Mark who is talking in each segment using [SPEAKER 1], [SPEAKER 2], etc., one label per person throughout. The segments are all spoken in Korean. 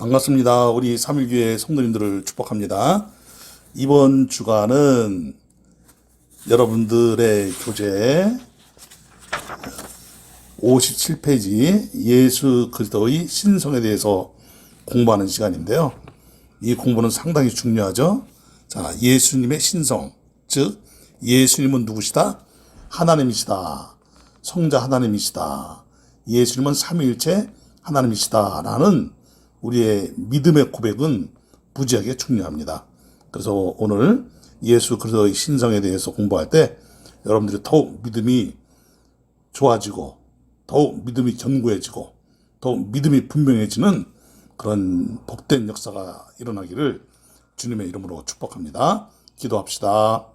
[SPEAKER 1] 반갑습니다. 우리 삼일교회 성도님들을 축복합니다. 이번 주간은 여러분들의 교재 57페이지 예수 그리스도의 신성에 대해서 공부하는 시간인데요. 이 공부는 상당히 중요하죠. 자, 예수님의 신성, 즉 예수님은 누구시다? 하나님이시다. 성자 하나님이시다. 예수님은 삼위일체 하나님이시다라는 우리의 믿음의 고백은 무지하게 중요합니다. 그래서 오늘 예수 그리스도의 신성에 대해서 공부할 때 여러분들이 더욱 믿음이 좋아지고 더욱 믿음이 견고해지고 더욱 믿음이 분명해지는 그런 복된 역사가 일어나기를 주님의 이름으로 축복합니다. 기도합시다.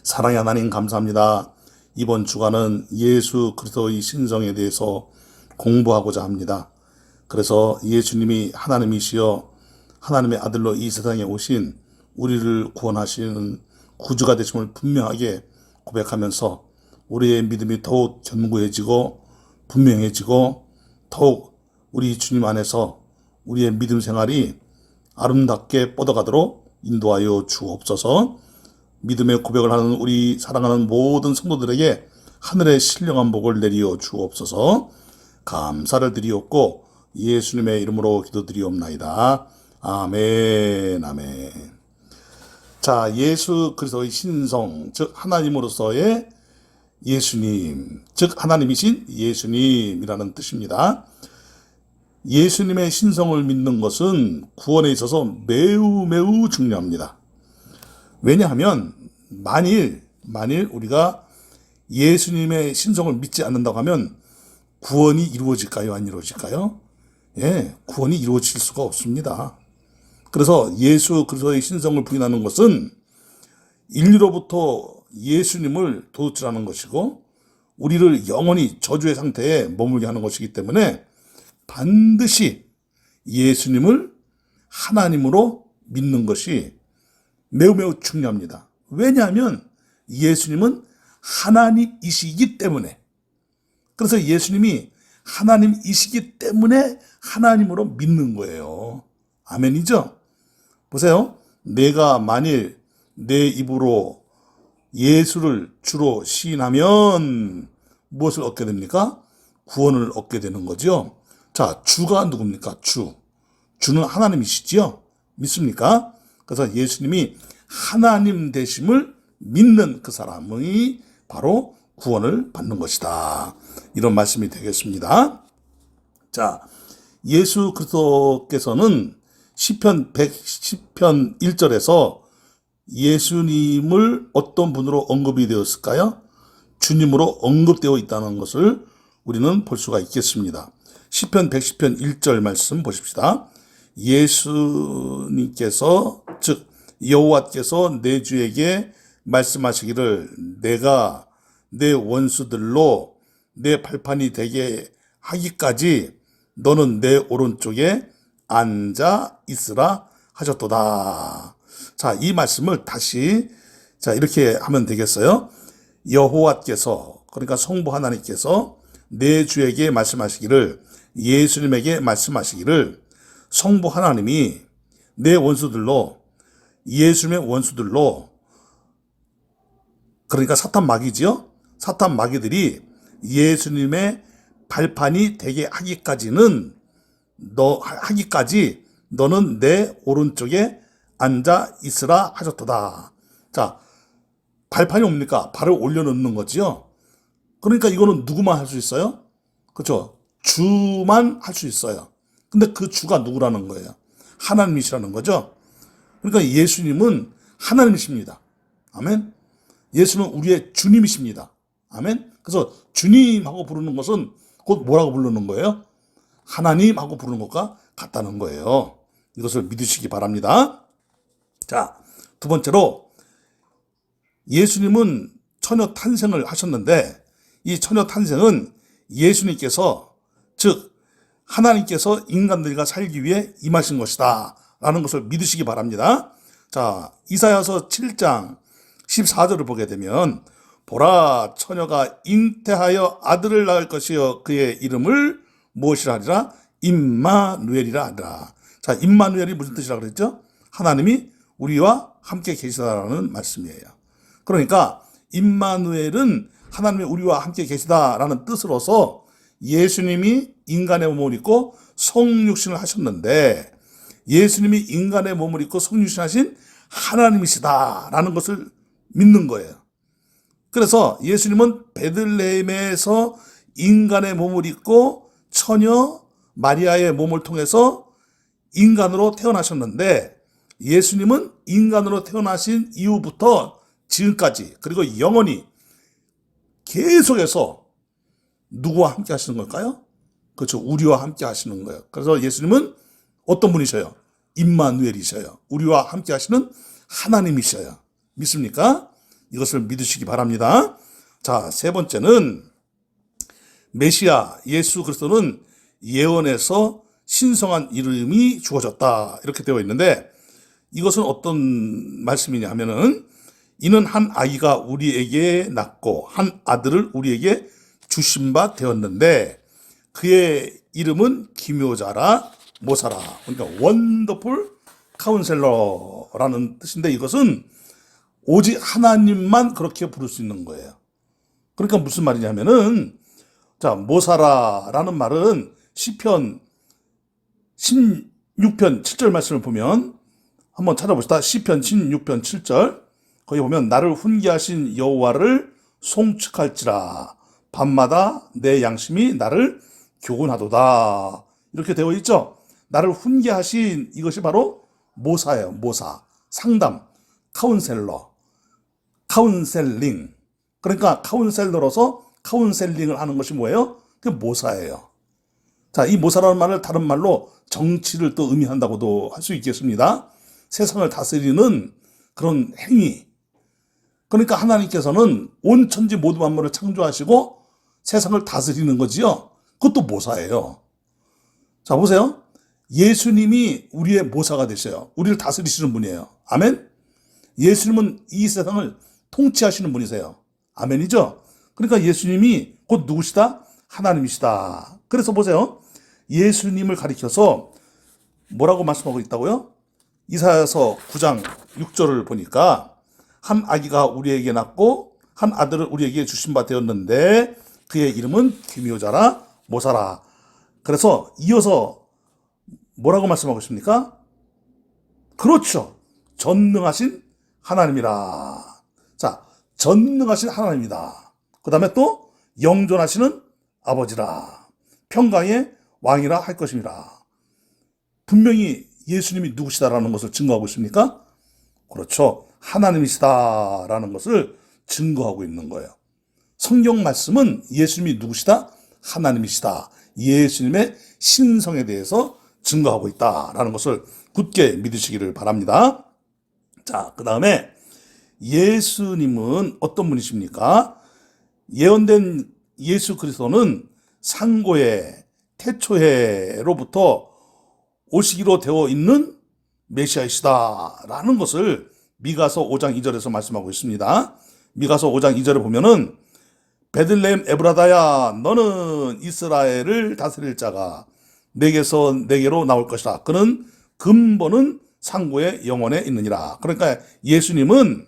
[SPEAKER 1] 사랑의 하나님 감사합니다. 이번 주간은 예수 그리스도의 신성에 대해서 공부하고자 합니다. 그래서 예수님이 하나님이시여 하나님의 아들로 이 세상에 오신 우리를 구원하시는 구주가 되심을 분명하게 고백하면서 우리의 믿음이 더욱 견고해지고 분명해지고 더욱 우리 주님 안에서 우리의 믿음 생활이 아름답게 뻗어가도록 인도하여 주옵소서. 믿음의 고백을 하는 우리 사랑하는 모든 성도들에게 하늘의 신령한 복을 내리어 주옵소서. 감사를 드리옵고 예수님의 이름으로 기도드리옵나이다. 아멘, 아멘. 자, 예수 그리스도의 신성, 즉 하나님으로서의 예수님, 즉 하나님이신 예수님이라는 뜻입니다. 예수님의 신성을 믿는 것은 구원에 있어서 매우 매우 중요합니다. 왜냐하면 만일 우리가 예수님의 신성을 믿지 않는다고 하면 구원이 이루어질까요? 안 이루어질까요? 예, 구원이 이루어질 수가 없습니다. 그래서 예수 그리스도의 신성을 부인하는 것은 인류로부터 예수님을 도둑질하는 것이고 우리를 영원히 저주의 상태에 머물게 하는 것이기 때문에 반드시 예수님을 하나님으로 믿는 것이 매우 매우 중요합니다. 왜냐하면 예수님은 하나님이시기 때문에, 그래서 예수님이 하나님이시기 때문에 하나님으로 믿는 거예요. 아멘이죠? 보세요. 내가 만일 내 입으로 예수를 주로 시인하면 무엇을 얻게 됩니까? 구원을 얻게 되는 거죠. 자, 주가 누굽니까? 주는 하나님이시지요? 믿습니까? 그래서 예수님이 하나님 되심을 믿는 그 사람이 바로 구원을 받는 것이다. 이런 말씀이 되겠습니다. 자, 예수 그리스도께서는 시편 110편 1절에서 예수님을 어떤 분으로 언급이 되었을까요? 주님으로 언급되어 있다는 것을 우리는 볼 수가 있겠습니다. 시편 110편 1절 말씀 보십시다. 예수님께서 즉 여호와께서 내 주에게 말씀하시기를 내가 내 원수들로 내 발판이 되게 하기까지 너는 내 오른쪽에 앉아 있으라 하셨도다. 자, 이 말씀을 다시 이렇게 하면 되겠어요. 여호와께서, 그러니까 성부 하나님께서 내 주에게 말씀하시기를, 예수님에게 말씀하시기를, 성부 하나님이 내 원수들로, 예수님의 원수들로, 그러니까 사탄 마귀지요? 사탄 마귀들이 예수님의 발판이 되게 하기까지 너는 내 오른쪽에 앉아 있으라 하셨도다. 자, 발판이 뭡니까? 발을 올려놓는 거지요. 그러니까 이거는 누구만 할 수 있어요? 그렇죠? 주만 할 수 있어요. 근데 그 주가 누구라는 거예요? 하나님이시라는 거죠. 그러니까 예수님은 하나님이십니다. 아멘. 예수는 우리의 주님이십니다. 아멘. 그래서 주님하고 부르는 것은 곧 뭐라고 부르는 거예요? 하나님하고 부르는 것과 같다는 거예요. 이것을 믿으시기 바랍니다. 자, 두 번째로 예수님은 처녀 탄생을 하셨는데 이 처녀 탄생은 예수님께서, 즉 하나님께서 인간들과 살기 위해 임하신 것이다 라는 것을 믿으시기 바랍니다. 자, 이사야서 7장 14절을 보게 되면 보라, 처녀가 잉태하여 아들을 낳을 것이요 그의 이름을 무엇이라 하리라? 임마누엘이라 하더라. 자, 임마누엘이 무슨 뜻이라고 그랬죠? 하나님이 우리와 함께 계시다라는 말씀이에요. 그러니까 임마누엘은 하나님이 우리와 함께 계시다라는 뜻으로서 예수님이 인간의 몸을 입고 성육신을 하셨는데 예수님이 인간의 몸을 입고 성육신 하신 하나님이시다라는 것을 믿는 거예요. 그래서 예수님은 베들레헴에서 인간의 몸을 입고 처녀 마리아의 몸을 통해서 인간으로 태어나셨는데 예수님은 인간으로 태어나신 이후부터 지금까지 그리고 영원히 계속해서 누구와 함께 하시는 걸까요? 그렇죠. 우리와 함께 하시는 거예요. 그래서 예수님은 어떤 분이셔요? 임마누엘이셔요. 우리와 함께 하시는 하나님이셔요. 믿습니까? 이것을 믿으시기 바랍니다. 자, 세 번째는 메시아 예수 그리스도는 예언에서 신성한 이름이 주어졌다 이렇게 되어 있는데 이것은 어떤 말씀이냐 하면은 이는 한 아이가 우리에게 낳고 한 아들을 우리에게 주신 바 되었는데 그의 이름은 기묘자라 모사라 그러니까 원더풀 카운셀러라는 뜻인데 이것은 오직 하나님만 그렇게 부를 수 있는 거예요. 그러니까 무슨 말이냐면은 자 모사라라는 말은 시편 16편 7절 말씀을 보면 한번 찾아봅시다. 시편 16편 7절 거기 보면 나를 훈계하신 여호와를 송축할지라 밤마다 내 양심이 나를 교훈하도다 이렇게 되어 있죠. 나를 훈계하신 이것이 바로 모사예요. 모사 상담 카운셀러 카운셀링 그러니까 카운셀러로서 카운셀링을 하는 것이 뭐예요? 그게 모사예요. 자, 이 모사라는 말을 다른 말로 정치를 또 의미한다고도 할 수 있겠습니다. 세상을 다스리는 그런 행위. 그러니까 하나님께서는 온 천지 모든 만물을 창조하시고 세상을 다스리는 거지요. 그것도 모사예요. 자, 보세요. 예수님이 우리의 모사가 되셔요. 우리를 다스리시는 분이에요. 아멘? 예수님은 이 세상을 통치하시는 분이세요. 아멘이죠? 그러니까 예수님이 곧 누구시다? 하나님이시다. 그래서 보세요. 예수님을 가리켜서 뭐라고 말씀하고 있다고요? 이사야서 9장 6절을 보니까 한 아기가 우리에게 낳고 한 아들을 우리에게 주신 바 되었는데 그의 이름은 기묘자라 모사라. 그래서 이어서 뭐라고 말씀하고 있습니까? 그렇죠. 전능하신 하나님이라. 자, 전능하신 하나님이다. 그 다음에 또 영존하시는 아버지라. 평강의 왕이라 할 것입니다. 분명히 예수님이 누구시다라는 것을 증거하고 있습니까? 그렇죠. 하나님이시다라는 것을 증거하고 있는 거예요. 성경 말씀은 예수님이 누구시다? 하나님이시다. 예수님의 신성에 대해서 증거하고 있다라는 것을 굳게 믿으시기를 바랍니다. 자, 그 다음에 예수님은 어떤 분이십니까? 예언된 예수 그리스도는 상고의 태초해로부터 오시기로 되어 있는 메시아이시다라는 것을 미가서 5장 2절에서 말씀하고 있습니다. 미가서 5장 2절에 보면은 베들레헴 에브라다야 너는 이스라엘을 다스릴 자가 내게서 내게로 나올 것이다. 그는 근본은 상고의 영혼에 있느니라. 그러니까 예수님은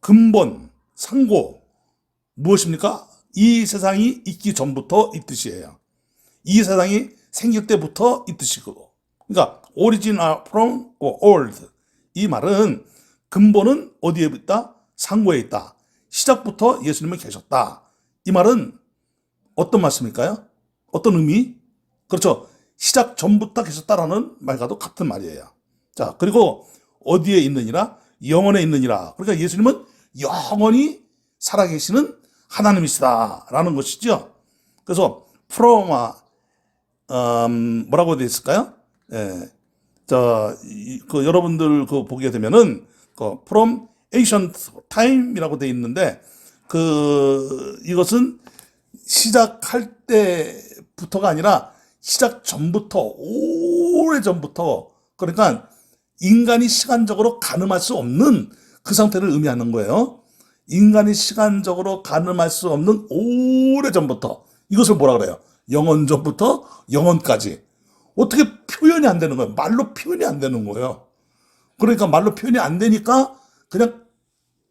[SPEAKER 1] 근본, 상고 무엇입니까? 이 세상이 있기 전부터 있듯이에요. 이 세상이 생길 때부터 있듯이고 그러니까 original from old 이 말은 근본은 어디에 있다? 상고에 있다. 시작부터 예수님은 계셨다. 이 말은 어떤 말씀일까요? 어떤 의미? 그렇죠. 시작 전부터 계셨다라는 말과도 같은 말이에요. 자, 그리고 어디에 있느니라? 영원에 있느니라. 그러니까 예수님은 영원히 살아계시는 하나님이시다라는 것이죠. 그래서 프로마 뭐라고 되어 있을까요? 예, 여러분들 보게 되면은 from ancient time이라고 되어 있는데 이것은 시작할 때부터가 아니라 시작 전부터 오래 전부터 그러니까 인간이 시간적으로 가늠할 수 없는 그 상태를 의미하는 거예요. 인간이 시간적으로 가늠할 수 없는 오래 전부터 이것을 뭐라 그래요? 영원 전부터 영원까지 어떻게 표현이 안 되는 거예요. 말로 표현이 안 되는 거예요. 그러니까 말로 표현이 안 되니까 그냥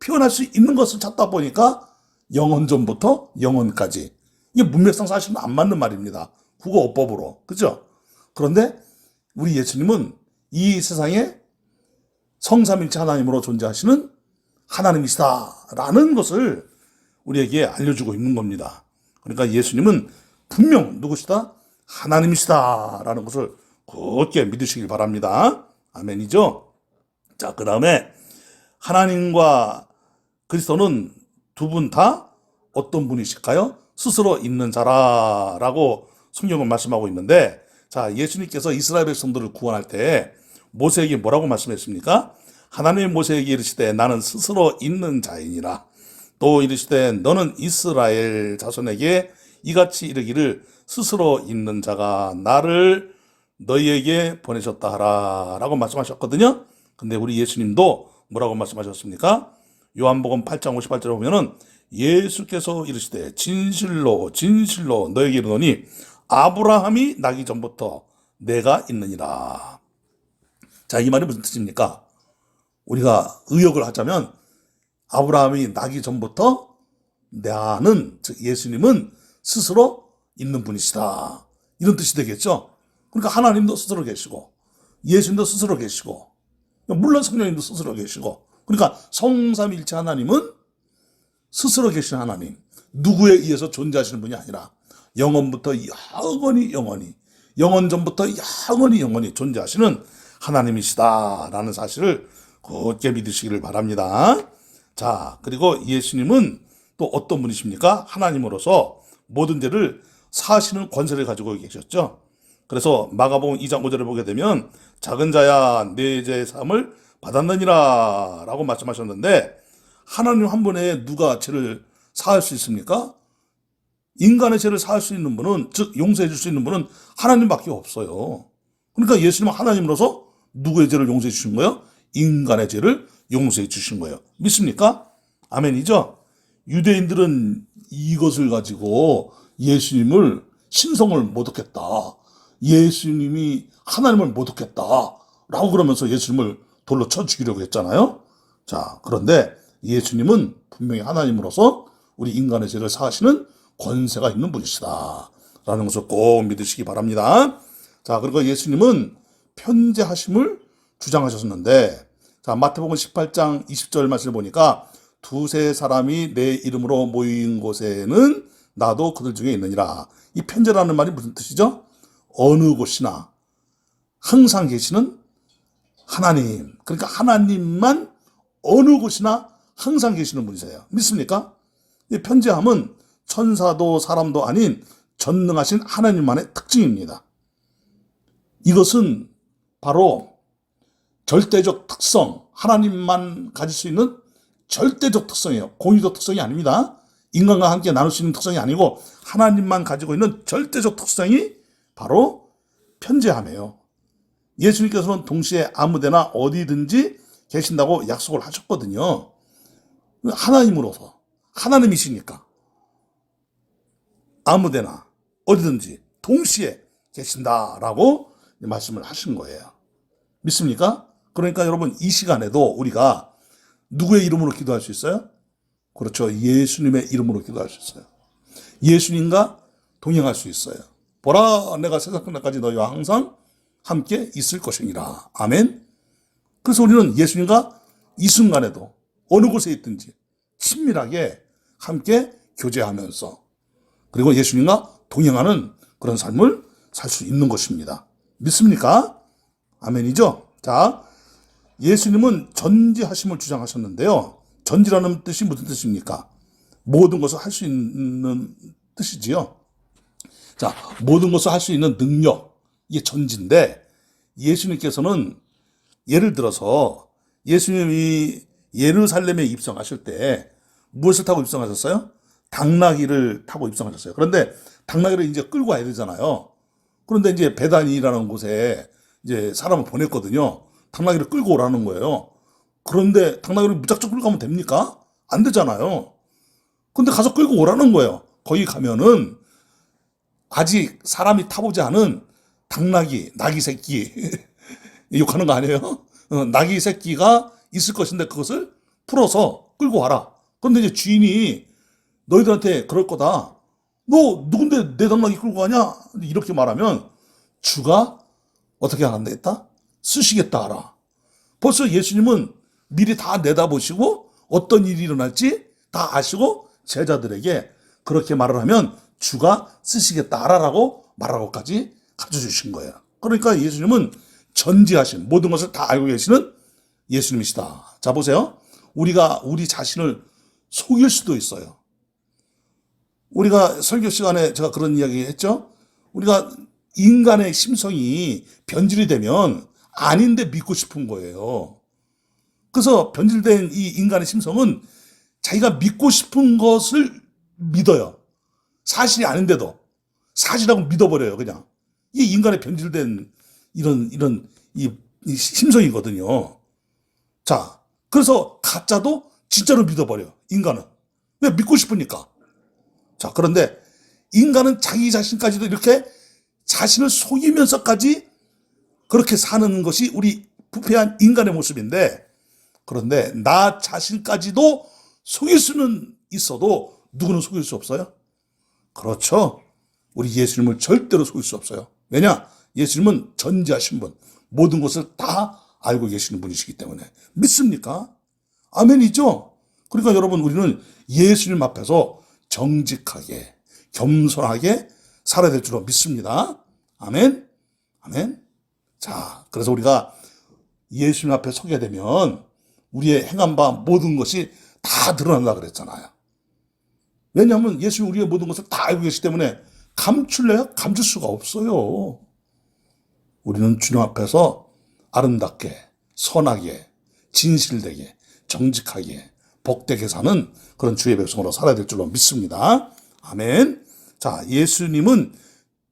[SPEAKER 1] 표현할 수 있는 것을 찾다 보니까 영원전부터 영원까지. 이게 문맥상 사실은 안 맞는 말입니다. 국어어법으로. 그죠? 그런데 우리 예수님은 이 세상에 성삼일체 하나님으로 존재하시는 하나님이시다라는 것을 우리에게 알려주고 있는 겁니다. 그러니까 예수님은 분명 누구시다? 하나님이시다라는 것을 굳게 믿으시길 바랍니다. 아멘이죠? 자, 그 다음에 하나님과 그리스도는 두 분 다 어떤 분이실까요? 스스로 있는 자라라고 성경은 말씀하고 있는데, 자, 예수님께서 이스라엘 백성들을 구원할 때 모세에게 뭐라고 말씀했습니까? 하나님의 모세에게 이르시되 나는 스스로 있는 자이니라. 또 이르시되 너는 이스라엘 자손에게 이같이 이르기를 스스로 있는 자가 나를 너희에게 보내셨다 하라 라고 말씀하셨거든요. 근데 우리 예수님도 뭐라고 말씀하셨습니까? 요한복음 8장 58절에 보면은 예수께서 이르시되 진실로 진실로 너에게 이르노니 아브라함이 나기 전부터 내가 있느니라. 자, 이 말이 무슨 뜻입니까? 우리가 의역을 하자면 아브라함이 나기 전부터 나는, 즉 예수님은 스스로 있는 분이시다, 이런 뜻이 되겠죠. 그러니까 하나님도 스스로 계시고 예수님도 스스로 계시고 물론 성령님도 스스로 계시고, 그러니까 성삼일체 하나님은 스스로 계신 하나님, 누구에 의해서 존재하시는 분이 아니라 영원부터 영원히 영원전부터 영원히 존재하시는 하나님이시다라는 사실을 굳게 믿으시기를 바랍니다. 자, 그리고 예수님은 또 어떤 분이십니까? 하나님으로서 모든 죄를 사하시는 권세를 가지고 계셨죠. 그래서 마가복음 2장 5절을 보게 되면 작은 자야 내 죄의 사함을 받았느니라 라고 말씀하셨는데, 하나님 한 분에 누가 죄를 사할 수 있습니까? 인간의 죄를 사할 수 있는 분은, 즉 용서해 줄 수 있는 분은 하나님밖에 없어요. 그러니까 예수님은 하나님으로서 누구의 죄를 용서해 주신 거예요? 인간의 죄를 용서해 주신 거예요. 믿습니까? 아멘이죠? 유대인들은 이것을 가지고 예수님을 신성을 모독했다, 예수님이 하나님을 모독했다라고 그러면서 예수님을 돌로 쳐 죽이려고 했잖아요. 자, 그런데 예수님은 분명히 하나님으로서 우리 인간의 죄를 사하시는 권세가 있는 분이시다 라는 것을 꼭 믿으시기 바랍니다. 자, 그리고 예수님은 편재하심을 주장하셨는데, 자, 마태복음 18장 20절 말씀을 보니까 두세 사람이 내 이름으로 모인 곳에는 나도 그들 중에 있느니라. 이 편재라는 말이 무슨 뜻이죠? 어느 곳이나 항상 계시는 하나님, 그러니까 하나님만 어느 곳이나 항상 계시는 분이세요. 믿습니까? 이 편재함은 천사도 사람도 아닌 전능하신 하나님만의 특징입니다. 이것은 바로 절대적 특성, 하나님만 가질 수 있는 절대적 특성이에요. 공유적 특성이 아닙니다. 인간과 함께 나눌 수 있는 특성이 아니고 하나님만 가지고 있는 절대적 특성이 바로 편재함이에요. 예수님께서는 동시에 아무데나 어디든지 계신다고 약속을 하셨거든요. 하나님으로서, 하나님이시니까 아무데나 어디든지 동시에 계신다라고 말씀을 하신 거예요. 믿습니까? 그러니까 여러분, 이 시간에도 우리가 누구의 이름으로 기도할 수 있어요? 그렇죠. 예수님의 이름으로 기도할 수 있어요. 예수님과 동행할 수 있어요. 보라, 내가 세상 끝날까지 너희와 항상 함께 있을 것이니라. 아멘. 그래서 우리는 예수님과 이 순간에도 어느 곳에 있든지 친밀하게 함께 교제하면서, 그리고 예수님과 동행하는 그런 삶을 살 수 있는 것입니다. 믿습니까? 아멘이죠? 자, 예수님은 전지하심을 주장하셨는데요. 전지라는 뜻이 무슨 뜻입니까? 모든 것을 할 수 있는 뜻이지요. 자, 모든 것을 할 수 있는 능력, 이게 전지인데, 예수님께서는 예를 들어서 예수님이 예루살렘에 입성하실 때 무엇을 타고 입성하셨어요? 당나귀를 타고 입성하셨어요. 그런데 당나귀를 이제 끌고 와야 되잖아요. 그런데 이제 베다니라는 곳에 이제 사람을 보냈거든요. 당나귀를 끌고 오라는 거예요. 그런데 당나귀를 무작정 끌고 가면 됩니까? 안 되잖아요. 근데 가서 끌고 오라는 거예요. 거기 가면은 아직 사람이 타보지 않은 당나귀, 나귀 새끼 욕하는 거 아니에요? 나귀 새끼가 있을 것인데 그것을 풀어서 끌고 와라. 그런데 이제 주인이 너희들한테 그럴 거다. 너 누군데 내 당나귀 끌고 가냐? 이렇게 말하면 주가 어떻게 안 되겠다? 쓰시겠다 하라. 벌써 예수님은 미리 다 내다보시고 어떤 일이 일어날지 다 아시고 제자들에게 그렇게 말을 하면 주가 쓰시겠다 하라라고 말하고까지 가르쳐주신 거예요. 그러니까 예수님은 전지하신 모든 것을 다 알고 계시는 예수님이시다. 자, 보세요. 우리가 우리 자신을 속일 수도 있어요. 우리가 설교 시간에 제가 그런 이야기 했죠. 우리가 인간의 심성이 변질이 되면 아닌데 믿고 싶은 거예요. 그래서 변질된 이 인간의 심성은 자기가 믿고 싶은 것을 믿어요. 사실이 아닌데도 사실이라고 믿어버려요, 그냥. 이게 인간의 변질된 이런 이 심성이거든요. 자, 그래서 가짜도 진짜로 믿어버려요, 인간은. 왜? 믿고 싶으니까. 자, 그런데 인간은 자기 자신까지도 이렇게 자신을 속이면서까지 그렇게 사는 것이 우리 부패한 인간의 모습인데, 그런데 나 자신까지도 속일 수는 있어도 누구는 속일 수 없어요? 그렇죠. 우리 예수님을 절대로 속일 수 없어요. 왜냐? 예수님은 전지하신 분, 모든 것을 다 알고 계시는 분이시기 때문에. 믿습니까? 아멘이죠? 그러니까 여러분, 우리는 예수님 앞에서 정직하게, 겸손하게 살아야 될 줄로 믿습니다. 아멘? 아멘? 자, 그래서 우리가 예수님 앞에 서게 되면 우리의 행한 바 모든 것이 다 드러난다 그랬잖아요. 왜냐하면 예수님 우리의 모든 것을 다 알고 계시기 때문에 감출래야 감출 수가 없어요. 우리는 주님 앞에서 아름답게, 선하게, 진실되게, 정직하게, 복되게 사는 그런 주의 백성으로 살아야 될 줄로 믿습니다. 아멘. 자, 예수님은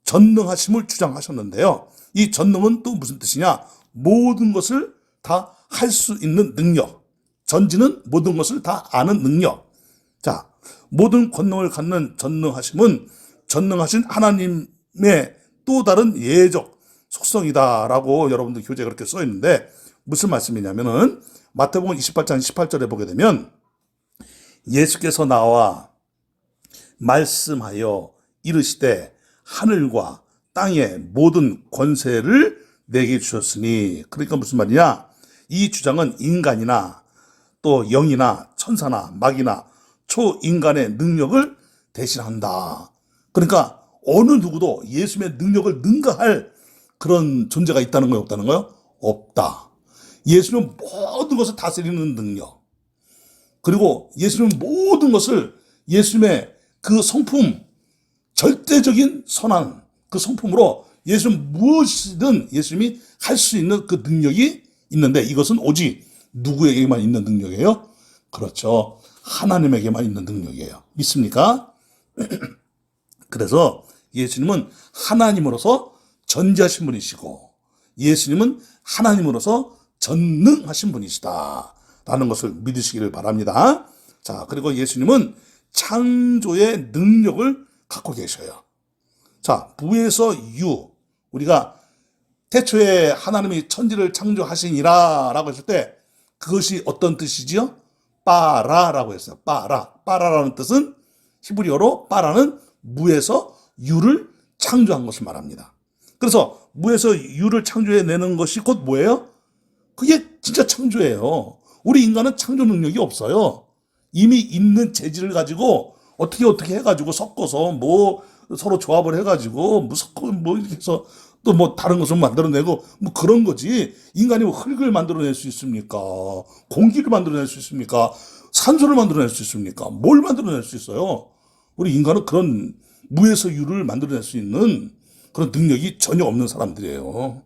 [SPEAKER 1] 전능하심을 주장하셨는데요. 이 전능은 또 무슨 뜻이냐? 모든 것을 다 할 수 있는 능력. 전지는 모든 것을 다 아는 능력. 자, 모든 권능을 갖는 전능하심은 전능하신 하나님의 또 다른 예적 속성이다라고 여러분들 교재에 그렇게 써 있는데 무슨 말씀이냐면은 마태복음 28장 18절에 보게 되면 예수께서 나와 말씀하여 이르시되 하늘과 땅의 모든 권세를 내게 주셨으니. 그러니까 무슨 말이냐? 이 주장은 인간이나 또 영이나 천사나 마귀나 초인간의 능력을 대신한다. 그러니까 어느 누구도 예수님의 능력을 능가할 그런 존재가 있다는 거예요, 없다는 거예요? 없다. 예수님은 모든 것을 다스리는 능력. 그리고 예수님은 모든 것을 예수님의 그 성품, 절대적인 선한 그 성품으로 예수님 무엇이든 예수님이 할 수 있는 그 능력이 있는데 이것은 오직 누구에게만 있는 능력이에요? 그렇죠. 하나님에게만 있는 능력이에요. 믿습니까? 그래서 예수님은 하나님으로서 전지하신 분이시고 예수님은 하나님으로서 전능하신 분이시다 라는 것을 믿으시기를 바랍니다. 자, 그리고 예수님은 창조의 능력을 갖고 계셔요. 자, 부에서 유, 우리가 태초에 하나님이 천지를 창조하시니라 라고 했을 때 그것이 어떤 뜻이지요? 빠라라고 했어요. 빠라라는 뜻은 히브리어로 빠라는 무에서 유를 창조한 것을 말합니다. 그래서 무에서 유를 창조해내는 것이 곧 뭐예요? 그게 진짜 창조예요. 우리 인간은 창조 능력이 없어요. 이미 있는 재질을 가지고 어떻게 해가지고 섞어서 뭐 서로 조합을 해가지고 뭐 섞어 뭐 이렇게 해서 또 뭐 다른 것을 만들어내고 뭐 그런 거지. 인간이 뭐 흙을 만들어낼 수 있습니까? 공기를 만들어낼 수 있습니까? 산소를 만들어낼 수 있습니까? 뭘 만들어낼 수 있어요? 우리 인간은 그런 무에서 유를 만들어낼 수 있는 그런 능력이 전혀 없는 사람들이에요.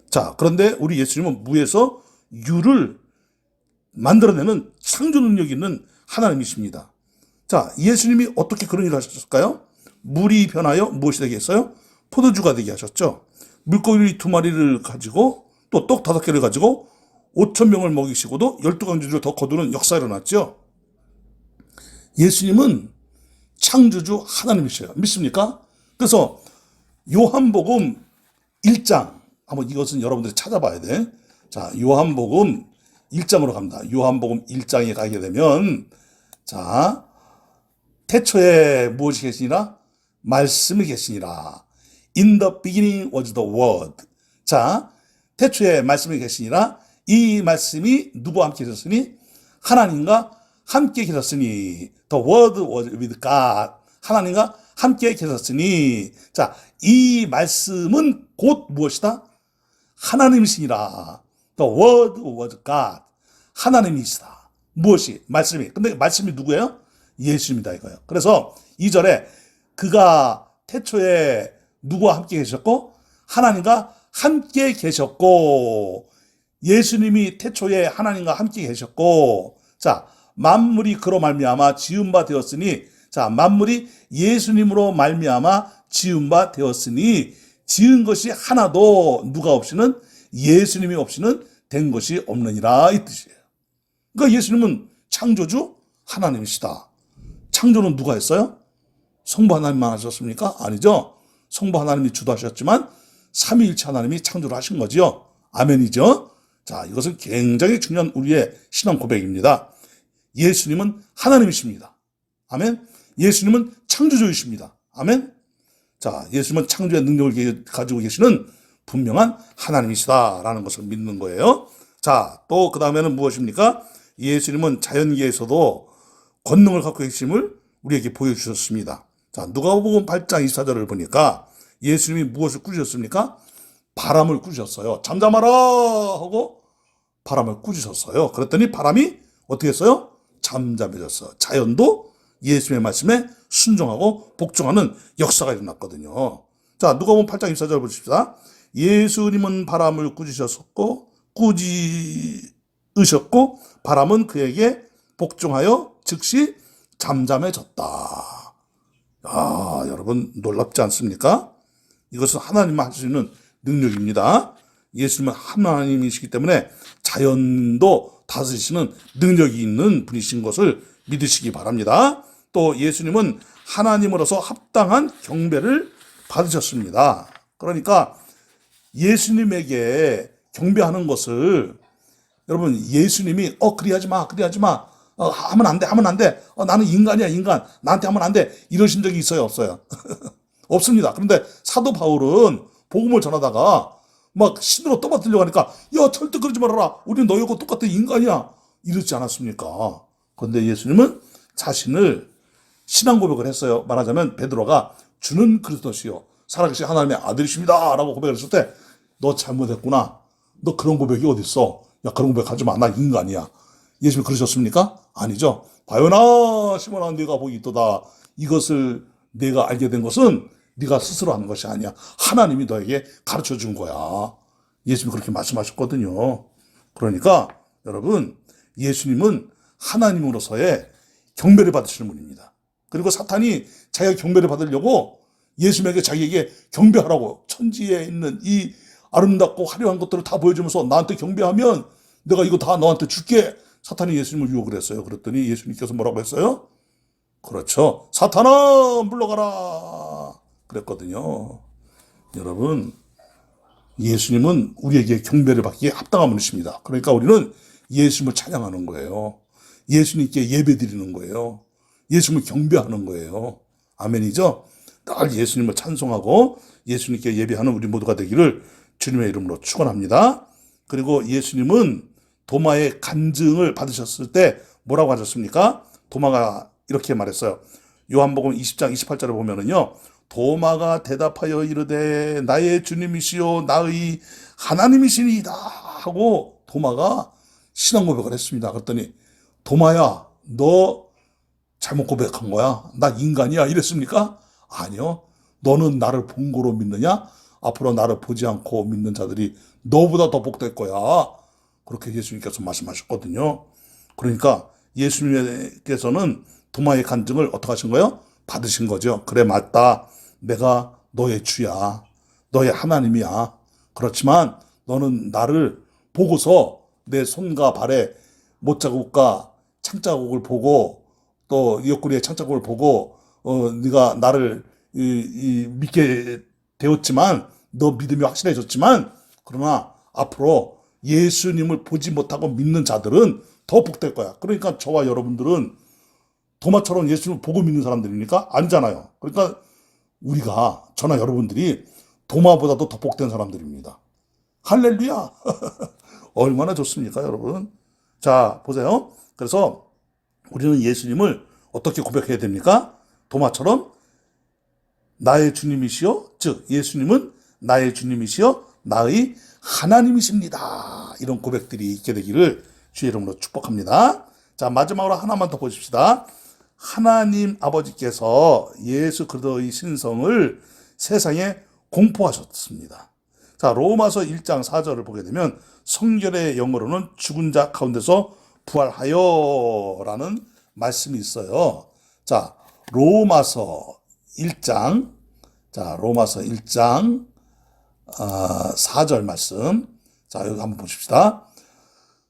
[SPEAKER 1] 자, 그런데 우리 예수님은 무에서 유를 만들어내는 창조 능력이 있는 하나님이십니다. 자, 예수님이 어떻게 그런 일을 하셨을까요? 물이 변하여 무엇이 되게 했어요? 포도주가 되게 하셨죠. 물고기 2마리를 가지고 또 떡 5개를 가지고 5,000명을 먹이시고도 12강주를 더 거두는 역사가 일어났죠. 예수님은 창조주 하나님이셔요. 믿습니까? 그래서 요한복음 1장. 한번 이것은 여러분들이 찾아봐야 돼. 자, 요한복음 1장으로 갑니다. 요한복음 1장에 가게 되면, 자, 태초에 무엇이 계시니라? 말씀이 계시니라. In the beginning was the word. 자, 태초에 말씀이 계시니라. 이 말씀이 누구와 함께 계셨으니? 하나님과 함께 계셨으니. The word was with God. 하나님과 함께 계셨으니. 자, 이 말씀은 곧 무엇이다? 하나님이시니라. The word was God. 하나님이시다. 무엇이? 말씀이. 근데 말씀이 누구예요? 예수입니다, 이거예요. 그래서 2절에 그가 태초에 누구와 함께 계셨고 하나님과 함께 계셨고, 예수님이 태초에 하나님과 함께 계셨고, 자, 만물이 그로 말미암아 지은 바 되었으니, 자, 만물이 예수님으로 말미암아 지은 바 되었으니, 지은 것이 하나도 누가 없이는, 예수님이 없이는 된 것이 없느니라, 이 뜻이에요. 그러니까 예수님은 창조주 하나님이시다. 창조는 누가 했어요? 성부 하나님만 하셨습니까? 아니죠. 성부 하나님이 주도하셨지만 삼위일체 하나님이 창조를 하신 거지요. 아멘이죠. 자, 이것은 굉장히 중요한 우리의 신앙 고백입니다. 예수님은 하나님이십니다. 아멘. 예수님은 창조주이십니다. 아멘. 자, 예수님은 창조의 능력을 가지고 계시는 분명한 하나님이시다라는 것을 믿는 거예요. 자, 또 그 다음에는 무엇입니까? 예수님은 자연계에서도 권능을 갖고 계심을 우리에게 보여주셨습니다. 자, 누가복음 8장 24절을 보니까 예수님이 무엇을 꾸짖었습니까? 바람을 꾸짖었어요. 잠잠하라 하고 바람을 꾸짖었어요. 그랬더니 바람이 어떻게 했어요? 잠잠해졌어요. 자연도 예수님의 말씀에 순종하고 복종하는 역사가 일어났거든요. 자, 누가복음 8장 24절 보십시다. 예수님은 바람을 꾸짖으셨고 바람은 그에게 복종하여 즉시 잠잠해졌다. 아, 여러분 놀랍지 않습니까? 이것은 하나님만 할 수 있는 능력입니다. 예수님은 하나님이시기 때문에 자연도 다스리시는 능력이 있는 분이신 것을 믿으시기 바랍니다. 또 예수님은 하나님으로서 합당한 경배를 받으셨습니다. 그러니까 예수님에게 경배하는 것을, 여러분, 예수님이 그리하지 마 하면 안 돼. 나는 인간이야, 인간. 나한테 하면 안 돼. 이러신 적이 있어요, 없어요? 없습니다. 그런데 사도 바울은 복음을 전하다가 막 신으로 떠받들려고 하니까, 야, 절대 그러지 말아라. 우리는 너희하고 똑같은 인간이야. 이러지 않았습니까? 그런데 예수님은 자신을 신앙 고백을 했어요. 말하자면 베드로가 주는 그리스도시요 살아계신 하나님의 아들이십니다 라고 고백을 했을 때, 너 잘못했구나. 너 그런 고백이 어딨어. 야, 그런 고백하지 마. 나 인간이야. 예수님 그러셨습니까? 아니죠. 바요나 시몬아, 네가 복이 있도다. 이것을 내가 알게 된 것은 네가 스스로 하는 것이 아니야. 하나님이 너에게 가르쳐 준 거야. 예수님이 그렇게 말씀하셨거든요. 그러니까 여러분, 예수님은 하나님으로서의 경배를 받으시는 분입니다. 그리고 사탄이 자기가 경배를 받으려고 예수님에게 자기에게 경배하라고 천지에 있는 이 아름답고 화려한 것들을 다 보여주면서 나한테 경배하면 내가 이거 다 너한테 줄게. 사탄이 예수님을 유혹을 했어요. 그랬더니 예수님께서 뭐라고 했어요? 그렇죠. 사탄아 물러가라 그랬거든요. 여러분, 예수님은 우리에게 경배를 받기에 합당한 분이십니다. 그러니까 우리는 예수님을 찬양하는 거예요. 예수님께 예배 드리는 거예요. 예수님을 경배하는 거예요. 아멘이죠? 늘 예수님을 찬송하고 예수님께 예배하는 우리 모두가 되기를 주님의 이름으로 축원합니다. 그리고 예수님은 도마의 간증을 받으셨을 때 뭐라고 하셨습니까? 도마가 이렇게 말했어요. 요한복음 20장 28절에 보면은요, 도마가 대답하여 이르되 나의 주님이시요 나의 하나님이시니이다 하고 도마가 신앙 고백을 했습니다. 그랬더니 도마야, 너 잘못 고백한 거야. 나 인간이야. 이랬습니까? 아니요. 너는 나를 본 거로 믿느냐? 앞으로 나를 보지 않고 믿는 자들이 너보다 더 복될 거야. 그렇게 예수님께서 말씀하셨거든요. 그러니까 예수님께서는 도마의 간증을 어떻게 하신 거예요? 받으신 거죠. 그래, 맞다. 내가 너의 주야. 너의 하나님이야. 그렇지만 너는 나를 보고서 내 손과 발에 못자국과 창자국을 보고 또 옆구리에 창자국을 보고 네가 나를 믿게 되었지만 너 믿음이 확실해졌지만 그러나 앞으로 예수님을 보지 못하고 믿는 자들은 더 복될 거야. 그러니까 저와 여러분들은 도마처럼 예수님을 보고 믿는 사람들입니까? 아니잖아요. 그러니까 우리가, 저나 여러분들이 도마보다도 더 복된 사람들입니다. 할렐루야. 얼마나 좋습니까, 여러분? 자, 보세요. 그래서 우리는 예수님을 어떻게 고백해야 됩니까? 도마처럼 나의 주님이시여, 즉 예수님은 나의 주님이시여 나의 하나님이십니다. 이런 고백들이 있게 되기를 주의 이름으로 축복합니다. 자, 마지막으로 하나만 더 보십시다. 하나님 아버지께서 예수 그리스도의 신성을 세상에 공포하셨습니다. 자, 로마서 1장 4절을 보게 되면 성결의 영어로는 죽은 자 가운데서 부활하여 라는 말씀이 있어요. 자, 로마서 1장 4절 말씀. 자, 여기 한번 보십시다.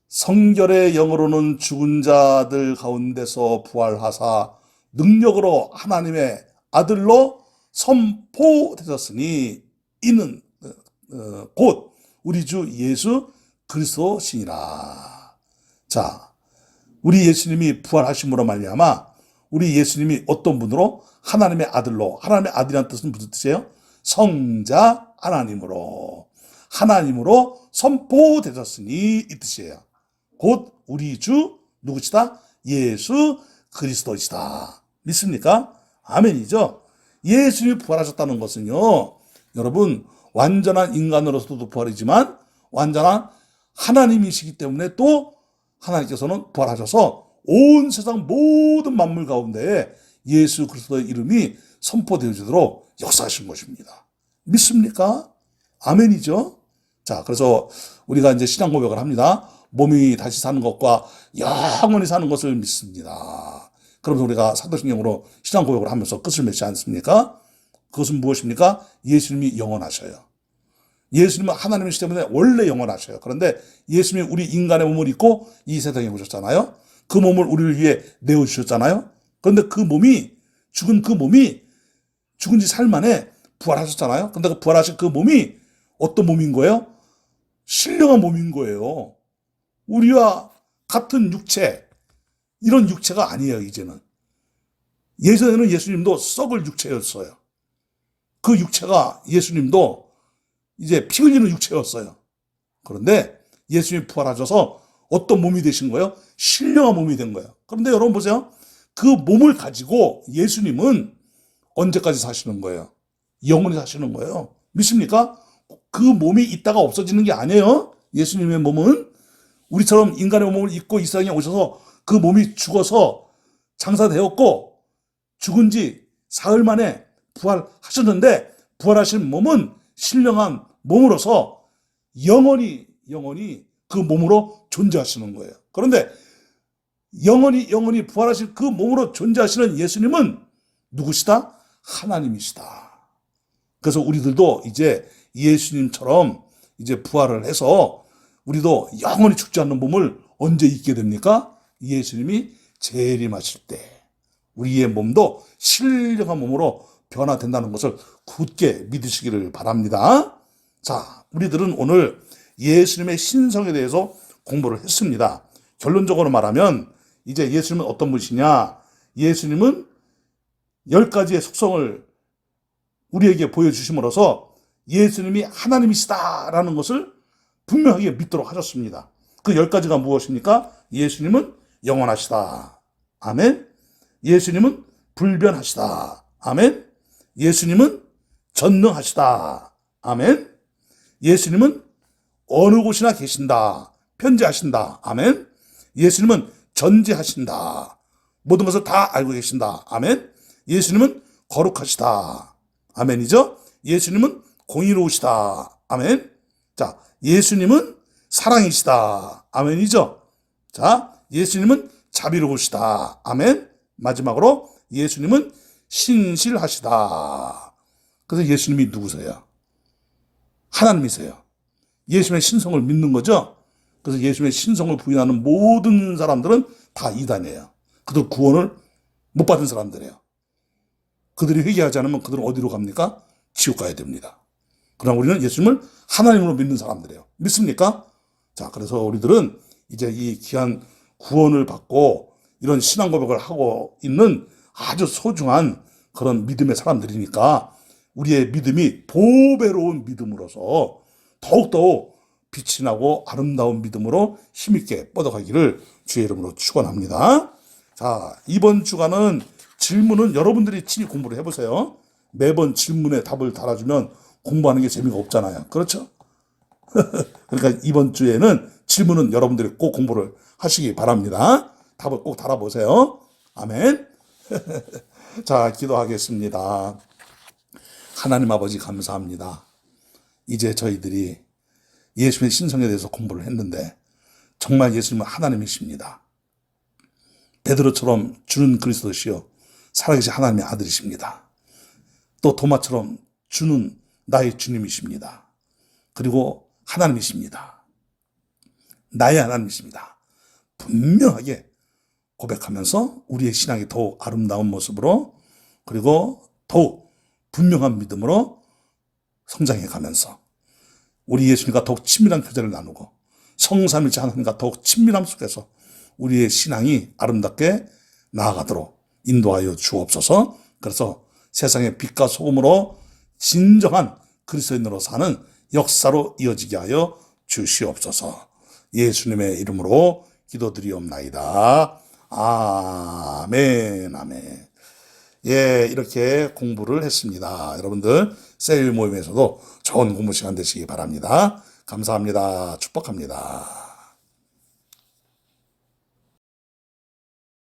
[SPEAKER 1] 성결의 영으로는 죽은 자들 가운데서 부활하사 능력으로 하나님의 아들로 선포되셨으니 이는 곧 우리 주 예수 그리스도시니라. 자, 우리 예수님이 부활하심으로 말미암아 우리 예수님이 어떤 분으로? 하나님의 아들로. 하나님의 아들이라는 뜻은 무슨 뜻이에요? 성자 하나님으로 선포되셨으니 이 뜻이에요. 곧 우리 주 누구시다? 예수 그리스도시다. 믿습니까? 아멘이죠. 예수님이 부활하셨다는 것은요, 여러분 완전한 인간으로서도 부활이지만 완전한 하나님이시기 때문에 또 하나님께서는 부활하셔서 온 세상 모든 만물 가운데 예수 그리스도의 이름이 선포되어지도록 역사하신 것입니다. 믿습니까? 아멘이죠. 자, 그래서 우리가 이제 신앙 고백을 합니다. 몸이 다시 사는 것과 영원히 사는 것을 믿습니다. 그러면서 우리가 사도신경으로 신앙 고백을 하면서 끝을 맺지 않습니까? 그것은 무엇입니까? 예수님이 영원하셔요. 예수님은 하나님이시기 때문에 원래 영원하셔요. 그런데 예수님이 우리 인간의 몸을 입고 이 세상에 오셨잖아요. 그 몸을 우리를 위해 내어주셨잖아요. 그런데 그 몸이, 죽은 그 몸이 죽은 지 사흘 만에 부활하셨잖아요. 그런데 그 부활하신 그 몸이 어떤 몸인 거예요? 신령한 몸인 거예요. 우리와 같은 육체, 이런 육체가 아니에요, 이제는. 예전에는 예수님도 썩을 육체였어요. 그 육체가 예수님도 이제 피 흘리는 육체였어요. 그런데 예수님이 부활하셔서 어떤 몸이 되신 거예요? 신령한 몸이 된 거예요. 그런데 여러분 보세요. 그 몸을 가지고 예수님은 언제까지 사시는 거예요? 영원히 사시는 거예요. 믿습니까? 그 몸이 있다가 없어지는 게 아니에요. 예수님의 몸은 우리처럼 인간의 몸을 입고 이 세상에 오셔서 그 몸이 죽어서 장사되었고 죽은 지 사흘 만에 부활하셨는데 부활하신 몸은 신령한 몸으로서 영원히 그 몸으로 존재하시는 거예요. 그런데 영원히 부활하신 그 몸으로 존재하시는 예수님은 누구시다? 하나님이시다. 그래서 우리들도 이제 예수님처럼 이제 부활을 해서 우리도 영원히 죽지 않는 몸을 언제 입게 됩니까? 예수님이 재림하실 때 우리의 몸도 신령한 몸으로 변화된다는 것을 굳게 믿으시기를 바랍니다. 자, 우리들은 오늘 예수님의 신성에 대해서 공부를 했습니다. 결론적으로 말하면 이제 예수님은 어떤 분이시냐? 예수님은 10가지의 속성을 우리에게 보여주심으로써 예수님이 하나님이시다라는 것을 분명하게 믿도록 하셨습니다. 그 10가지가 무엇입니까? 예수님은 영원하시다. 아멘. 예수님은 불변하시다. 아멘. 예수님은 전능하시다. 아멘. 예수님은 어느 곳이나 계신다. 편재하신다. 아멘. 예수님은 전지하신다. 모든 것을 다 알고 계신다. 아멘. 예수님은 거룩하시다. 아멘이죠. 예수님은 공의로우시다. 아멘. 자, 예수님은 사랑이시다. 아멘이죠. 자, 예수님은 자비로우시다. 아멘. 마지막으로 예수님은 신실하시다. 그래서 예수님이 누구세요? 하나님이세요. 예수님의 신성을 믿는 거죠. 그래서 예수님의 신성을 부인하는 모든 사람들은 다 이단이에요. 그들 구원을 못 받은 사람들이에요. 그들이 회개하지 않으면 그들은 어디로 갑니까? 지옥 가야 됩니다. 그러나 우리는 예수님을 하나님으로 믿는 사람들이에요. 믿습니까? 자, 그래서 우리들은 이제 이 귀한 구원을 받고 이런 신앙 고백을 하고 있는 아주 소중한 그런 믿음의 사람들이니까 우리의 믿음이 보배로운 믿음으로서 더욱더 빛이 나고 아름다운 믿음으로 힘있게 뻗어가기를 주의 이름으로 축원합니다. 자, 이번 주간은 질문은 여러분들이 친히 공부를 해보세요. 매번 질문에 답을 달아주면 공부하는 게 재미가 없잖아요. 그렇죠? 그러니까 이번 주에는 질문은 여러분들이 꼭 공부를 하시기 바랍니다. 답을 꼭 달아보세요. 아멘. 자, 기도하겠습니다. 하나님 아버지 감사합니다. 이제 저희들이 예수님의 신성에 대해서 공부를 했는데 정말 예수님은 하나님이십니다. 베드로처럼 주는 그리스도시요 살아계신 하나님의 아들이십니다. 또 도마처럼 주는 나의 주님이십니다. 그리고 하나님이십니다. 나의 하나님이십니다. 분명하게 고백하면서 우리의 신앙이 더욱 아름다운 모습으로 그리고 더욱 분명한 믿음으로 성장해 가면서 우리 예수님과 더욱 친밀한 교제를 나누고 성삼일체 하나님과 더욱 친밀함 속에서 우리의 신앙이 아름답게 나아가도록 인도하여 주옵소서. 그래서 세상의 빛과 소금으로 진정한 그리스도인으로 사는 역사로 이어지게 하여 주시옵소서. 예수님의 이름으로 기도드리옵나이다. 아멘, 아멘. 예, 이렇게 공부를 했습니다. 여러분들 세일 모임에서도 좋은 공부 시간 되시기 바랍니다. 감사합니다. 축복합니다.